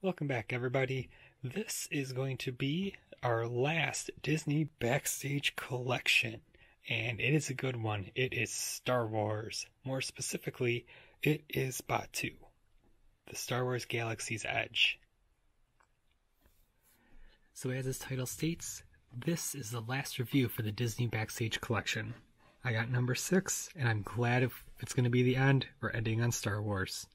Welcome back, everybody. This is going to be our last Disney Backstage Collection, and it is a good one. It is Star Wars. More specifically, it is Batuu, the Star Wars Galaxy's Edge. So as its title states, this is the last review for the Disney Backstage Collection. I got number 6, and I'm glad if it's going to be the end, we're ending on Star Wars.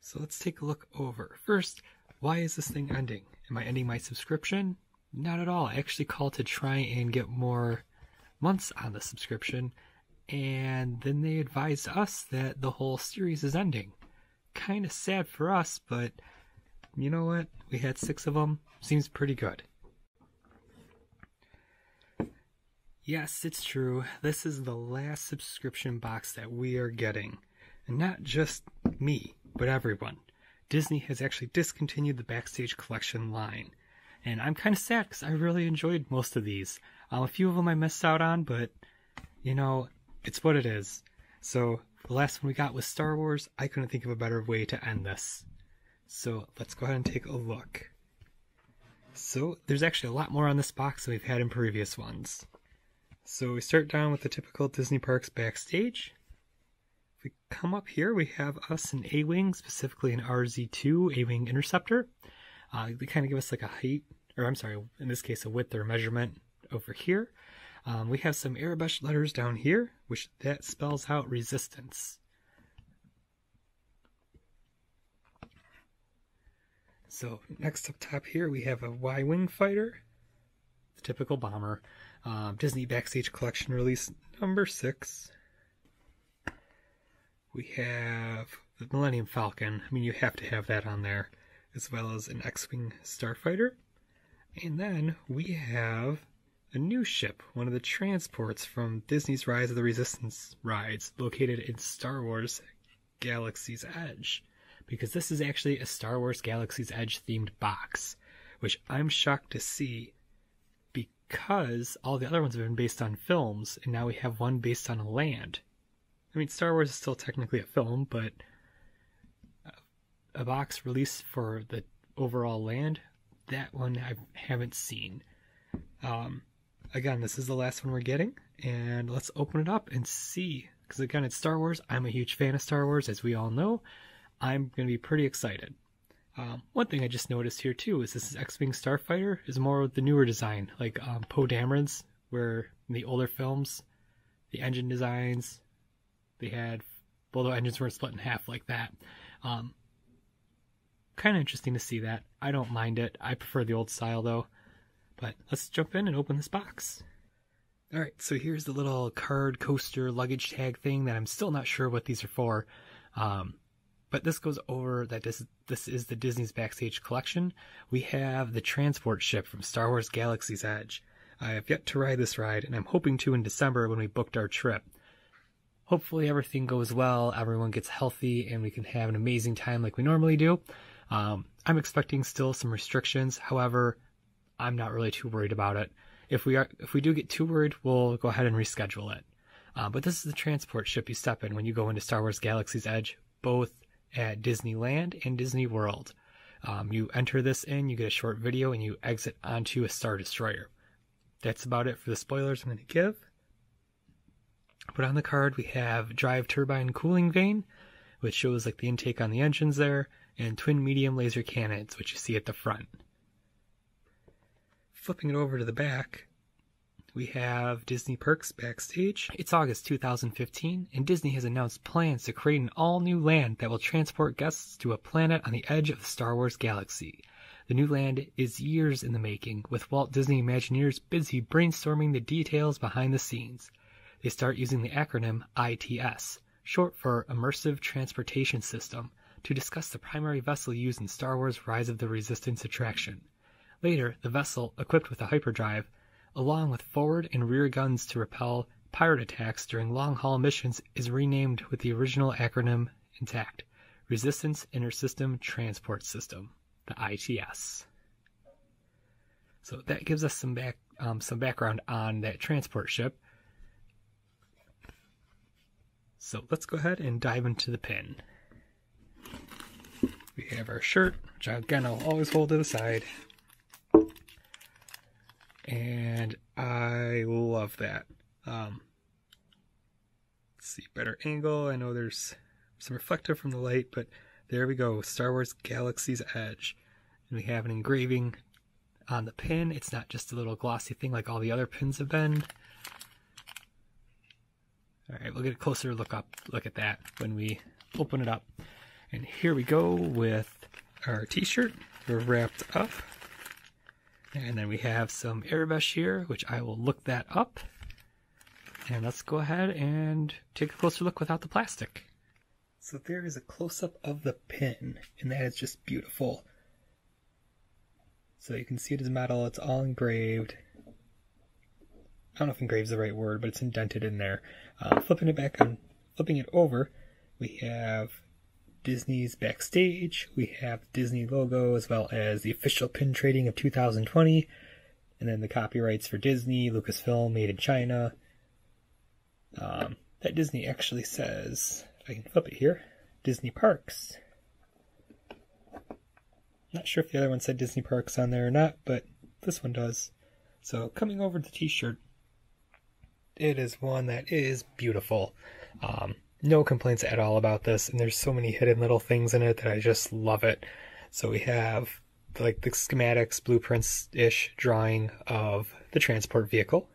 So let's take a look over. First, why is this thing ending? Am I ending my subscription? Not at all. I actually called to try and get more months on the subscription, and then they advised us that the whole series is ending. Kind of sad for us, but you know what? We had 6 of them. Seems pretty good. Yes, it's true. This is the last subscription box that we are getting. And not just me, but everyone. Disney has actually discontinued the Backstage Collection line. And I'm kind of sad because I really enjoyed most of these. A few of them I missed out on, but, you know, it's what it is. So, the last one we got was Star Wars. I couldn't think of a better way to end this. So, let's go ahead and take a look. So, there's actually a lot more on this box than we've had in previous ones. So, we start down with the typical Disney Parks Backstage. If we come up here, we have us an A-Wing, specifically an RZ-2 A-Wing Interceptor. They kind of give us like a height, or I'm sorry, in this case a width or measurement over here. We have some Arabic letters down here, which that spells out resistance. So next up top here, we have a Y-Wing fighter, the typical bomber. Disney Backstage Collection release number 6. We have the Millennium Falcon. I mean, you have to have that on there, as well as an X-Wing Starfighter. And then we have a new ship, one of the transports from Disney's Rise of the Resistance rides, located in Star Wars Galaxy's Edge. Because this is actually a Star Wars Galaxy's Edge themed box, which I'm shocked to see because all the other ones have been based on films, and now we have one based on a land. I mean, Star Wars is still technically a film, but a box released for the overall land, that one I haven't seen. Again, this is the last one we're getting, and let's open it up and see. Because again, it's Star Wars. I'm a huge fan of Star Wars, as we all know. I'm going to be pretty excited. One thing I just noticed here too is this X-Wing Starfighter is more of the newer design, like Poe Dameron's, where in the older films, the engine designs, they had, well, the engines weren't split in half like that. Kind of interesting to see that. I don't mind it. I prefer the old style though. But let's jump in and open this box. Alright, so here's the little card coaster luggage tag thing that I'm still not sure what these are for. But this goes over that this is the Disney's Backstage Collection. We have the transport ship from Star Wars Galaxy's Edge. I have yet to ride this ride, and I'm hoping to in December when we booked our trip. Hopefully everything goes well, everyone gets healthy, and we can have an amazing time like we normally do. I'm expecting still some restrictions. However, I'm not really too worried about it. If we do get too worried, we'll go ahead and reschedule it. But this is the transport ship you step in when you go into Star Wars Galaxy's Edge, both at Disneyland and Disney World. You enter this in, you get a short video, and you exit onto a Star Destroyer. That's about it for the spoilers I'm going to give. But on the card we have drive turbine cooling vane, which shows like the intake on the engines there, and twin medium laser cannons, which you see at the front. Flipping it over to the back, we have Disney Perks Backstage. It's August 2015, and Disney has announced plans to create an all-new land that will transport guests to a planet on the edge of the Star Wars galaxy. The new land is years in the making, with Walt Disney Imagineers busy brainstorming the details behind the scenes. They start using the acronym ITS, short for Immersive Transportation System, to discuss the primary vessel used in Star Wars Rise of the Resistance attraction. Later, the vessel, equipped with a hyperdrive, along with forward and rear guns to repel pirate attacks during long-haul missions, is renamed with the original acronym intact, Resistance Intersystem Transport System, the ITS. So that gives us some background on that transport ship. So let's go ahead and dive into the pin. have our shirt, which again I'll always hold to the side. And I love that. Let's see, better angle. I know there's some reflective from the light, but there we go, Star Wars Galaxy's Edge. And we have an engraving on the pin. It's not just a little glossy thing like all the other pins have been. All right, we'll get a closer look at that when we open it up. And here we go with our t-shirt. We're wrapped up. And then we have some airbrush here, which I will look that up. And let's go ahead and take a closer look without the plastic. So there is a close-up of the pin, and that is just beautiful. So you can see it as metal, it's all engraved. I don't know if engraved is the right word, but it's indented in there. Flipping it over, we have Disney's Backstage, we have Disney logo, as well as the official pin trading of 2020, and then the copyrights for Disney, Lucasfilm, made in China. That Disney actually says, if I can flip it here, Disney Parks. Not sure if the other one said Disney Parks on there or not, but this one does. So coming over the t-shirt, it is one that is beautiful. No complaints at all about this, and there's so many hidden little things in it that I just love it. So we have like the schematics, blueprints-ish drawing of the transport vehicle.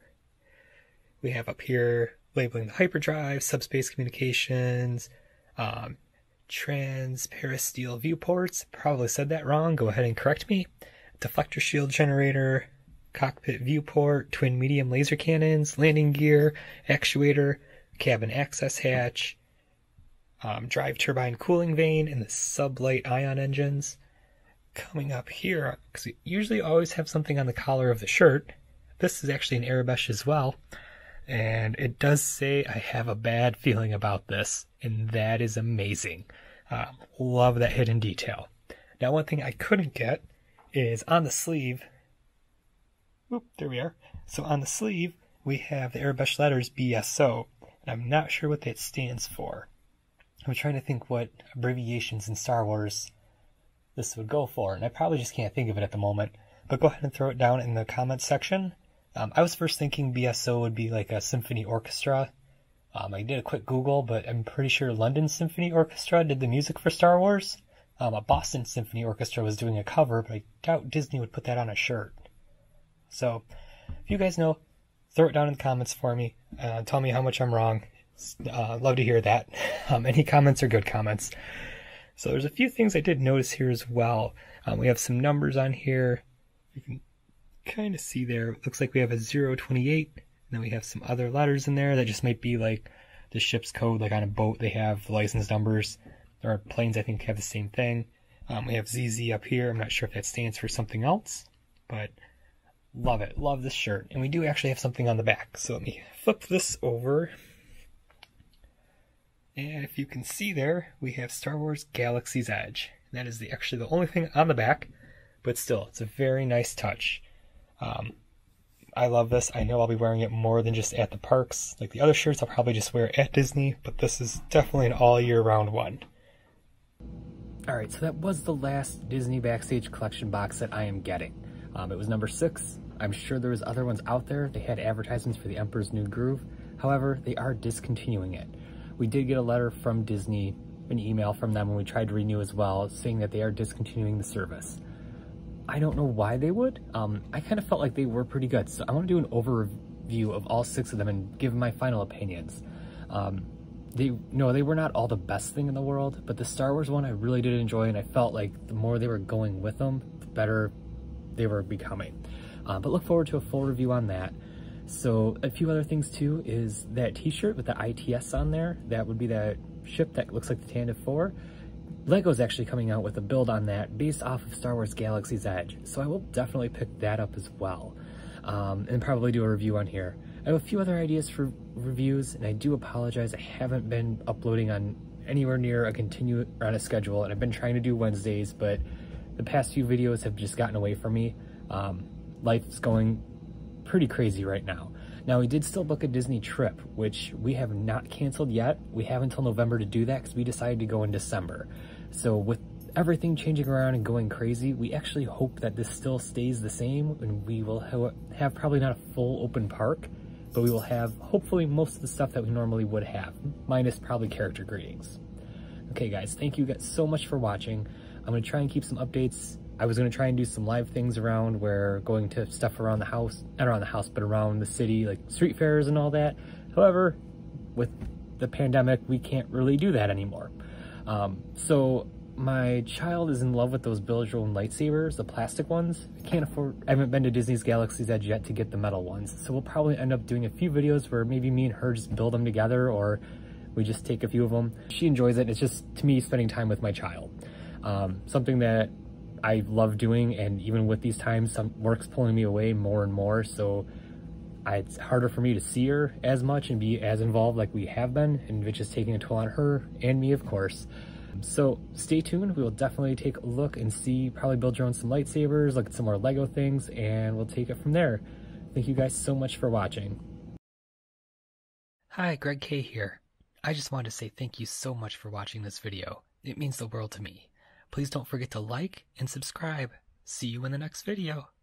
We have up here labeling the hyperdrive, subspace communications, transparisteel viewports. Probably said that wrong. Go ahead and correct me. Deflector shield generator, cockpit viewport, twin medium laser cannons, landing gear, actuator, cabin access hatch, drive turbine cooling vane, and the sublight ion engines. Coming up here, because we usually always have something on the collar of the shirt, this is actually an airbrush as well, and it does say I have a bad feeling about this, and that is amazing. Love that hidden detail. Now, one thing I couldn't get is on the sleeve. Oop, there we are. So on the sleeve, we have the airbrush letters BSO, and I'm not sure what that stands for. I'm trying to think what abbreviations in Star Wars this would go for, and I probably just can't think of it at the moment, but go ahead and throw it down in the comments section. I was first thinking BSO would be like a symphony orchestra. I did a quick Google, but I'm pretty sure London Symphony Orchestra did the music for Star Wars. A Boston Symphony Orchestra was doing a cover, but I doubt Disney would put that on a shirt. So, if you guys know, throw it down in the comments for me. Tell me how much I'm wrong. Love to hear that. Any comments are good comments. So there's a few things I did notice here as well. We have some numbers on here. You can kind of see there. It looks like we have a 028. And then we have some other letters in there that just might be like the ship's code. Like on a boat, they have the license numbers. There are planes, I think, have the same thing. We have ZZ up here. I'm not sure if that stands for something else, but love it. Love this shirt. And we do actually have something on the back. So let me flip this over. And if you can see there, we have Star Wars Galaxy's Edge. That is actually the only thing on the back, but still, it's a very nice touch. I love this. I know I'll be wearing it more than just at the parks. Like the other shirts, I'll probably just wear at Disney, but this is definitely an all-year-round one. Alright, so that was the last Disney Backstage Collection Box that I am getting. It was number 6. I'm sure there was other ones out there. They had advertisements for the Emperor's New Groove. However, they are discontinuing it. We did get a letter from Disney, an email from them when we tried to renew as well, saying that they are discontinuing the service. I don't know why they would. I kind of felt like they were pretty good, so I want to do an overview of all 6 of them and give my final opinions. They were not all the best thing in the world, but the Star Wars one I really did enjoy, and I felt like the more they were going with them, the better they were becoming. But look forward to a full review on that. So a few other things too is that t-shirt with the ITS on there. That would be that ship that looks like the Tantive 4. Lego's actually coming out with a build on that based off of Star Wars Galaxy's Edge. So I will definitely pick that up as well. And probably do a review on here. I have a few other ideas for reviews, and I do apologize. I haven't been uploading on anywhere near on a schedule, and I've been trying to do Wednesdays, but the past few videos have just gotten away from me. Life's going pretty crazy right now. Now, we did still book a Disney trip, which we have not canceled yet. We have until November to do that because we decided to go in December. So with everything changing around and going crazy, we actually hope that this still stays the same, and we will have probably not a full open park, but we will have hopefully most of the stuff that we normally would have, minus probably character greetings. Okay guys, thank you guys so much for watching. I'm going to try and keep some updates. I was going to try and do some live things around where going to stuff around the house, not around the house, but around the city, like street fairs and all that. However, with the pandemic, we can't really do that anymore. So my child is in love with those build your own lightsabers, the plastic ones. I haven't been to Disney's Galaxy's Edge yet to get the metal ones. So we'll probably end up doing a few videos where maybe me and her just build them together, or we just take a few of them. She enjoys it. It's just, to me, spending time with my child. Something that I love doing, and even with these times, some work's pulling me away more and more, so it's harder for me to see her as much and be as involved like we have been, and it's just taking a toll on her and me, of course. So stay tuned. We will definitely take a look and see, probably build your own some lightsabers, look at some more Lego things, and we'll take it from there. Thank you guys so much for watching. Hi, Greg K here. I just wanted to say thank you so much for watching this video. It means the world to me. Please don't forget to like and subscribe. See you in the next video.